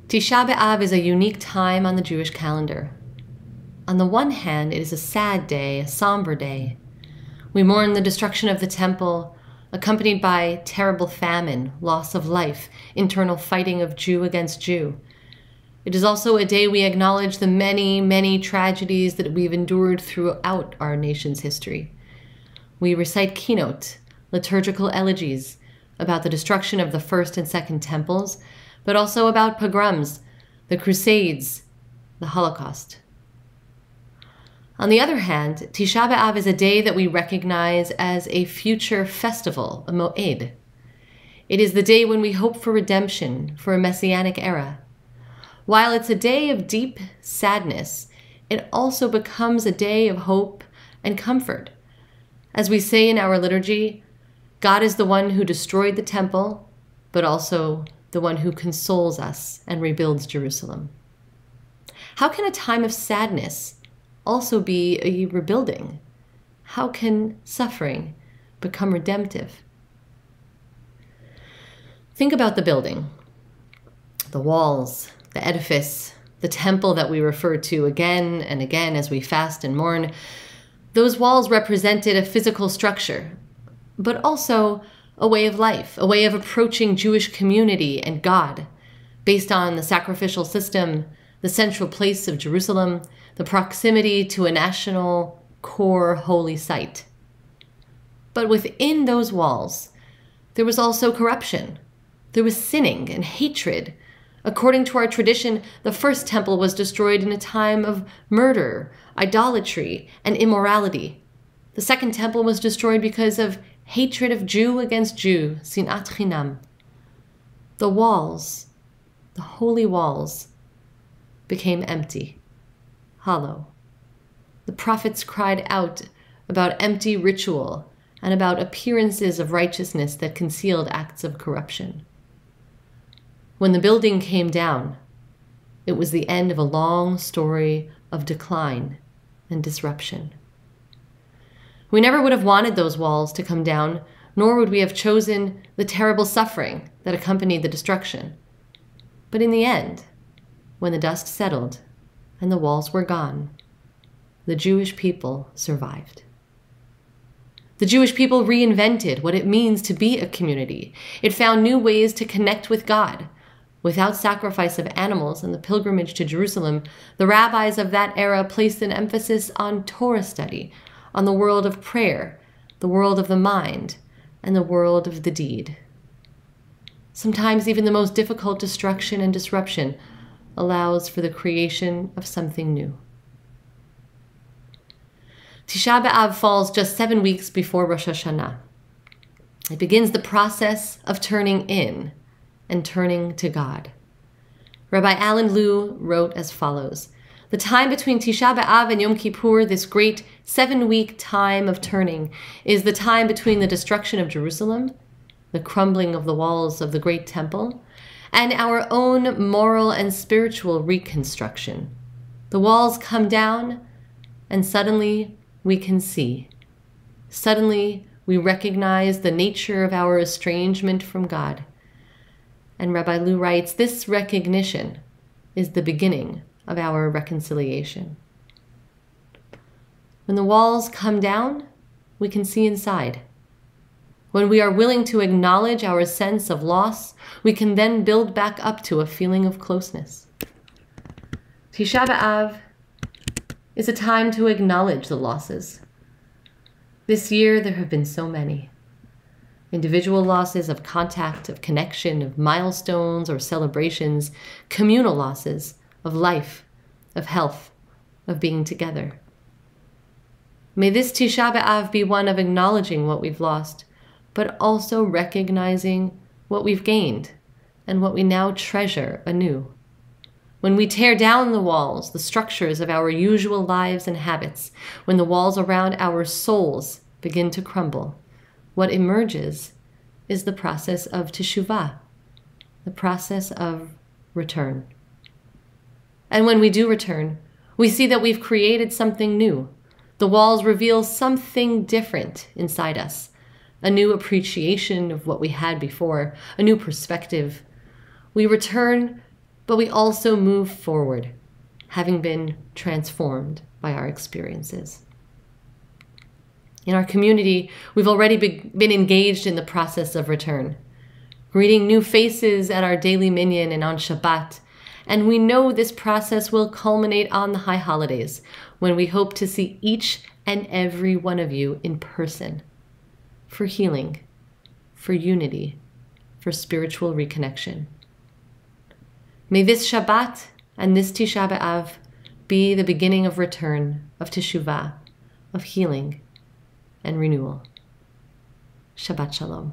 Tisha B'Av is a unique time on the Jewish calendar. On the one hand, it is a sad day, a somber day. We mourn the destruction of the temple, accompanied by terrible famine, loss of life, internal fighting of Jew against Jew. It is also a day we acknowledge the many, many tragedies that we've endured throughout our nation's history. We recite keynote, liturgical elegies about the destruction of the first and second temples, but also about pogroms, the Crusades, the Holocaust. On the other hand, Tisha B'Av is a day that we recognize as a future festival, a moed. It is the day when we hope for redemption, for a messianic era. While it's a day of deep sadness, it also becomes a day of hope and comfort. As we say in our liturgy, God is the one who destroyed the temple, but also the one who consoles us and rebuilds Jerusalem. How can a time of sadness also be a rebuilding? How can suffering become redemptive? Think about the building, the walls, the edifice, the temple that we refer to again and again as we fast and mourn. Those walls represented a physical structure, but also a way of life, a way of approaching Jewish community and God, based on the sacrificial system, the central place of Jerusalem, the proximity to a national core holy site. But within those walls, there was also corruption. There was sinning and hatred. According to our tradition, the first temple was destroyed in a time of murder, idolatry, and immorality. The second temple was destroyed because of hatred of Jew against Jew, sinat chinam. The walls, the holy walls, became empty, hollow. The prophets cried out about empty ritual and about appearances of righteousness that concealed acts of corruption. When the building came down, it was the end of a long story of decline and disruption. We never would have wanted those walls to come down, nor would we have chosen the terrible suffering that accompanied the destruction. But in the end, when the dust settled and the walls were gone, the Jewish people survived. The Jewish people reinvented what it means to be a community. It found new ways to connect with God. Without sacrifice of animals and the pilgrimage to Jerusalem, the rabbis of that era placed an emphasis on Torah study, on the world of prayer, the world of the mind, and the world of the deed. Sometimes even the most difficult destruction and disruption allows for the creation of something new. Tisha B'Av falls just 7 weeks before Rosh Hashanah. It begins the process of turning in and turning to God. Rabbi Alan Liu wrote as follows: the time between Tisha B'Av and Yom Kippur, this great 7-week time of turning, is the time between the destruction of Jerusalem, the crumbling of the walls of the great temple, and our own moral and spiritual reconstruction. The walls come down, and suddenly we can see. Suddenly we recognize the nature of our estrangement from God. And Rabbi Liu writes, this recognition is the beginning of our reconciliation. When the walls come down, we can see inside. When we are willing to acknowledge our sense of loss, we can then build back up to a feeling of closeness. Tisha B'Av is a time to acknowledge the losses. This year, there have been so many. Individual losses of contact, of connection, of milestones or celebrations, communal losses of life, of health, of being together. May this Tisha B'Av be one of acknowledging what we've lost, but also recognizing what we've gained and what we now treasure anew. When we tear down the walls, the structures of our usual lives and habits, when the walls around our souls begin to crumble, what emerges is the process of teshuvah, the process of return. And when we do return, we see that we've created something new. The walls reveal something different inside us, a new appreciation of what we had before, a new perspective. We return but we also move forward, having been transformed by our experiences. In our community, we've already been engaged in the process of return, greeting new faces at our daily minyan and on Shabbat, and we know this process will culminate on the high holidays, when we hope to see each and every one of you in person, for healing, for unity, for spiritual reconnection. May this Shabbat and this Tisha B'Av be the beginning of return, of teshuvah, of healing and renewal. Shabbat Shalom.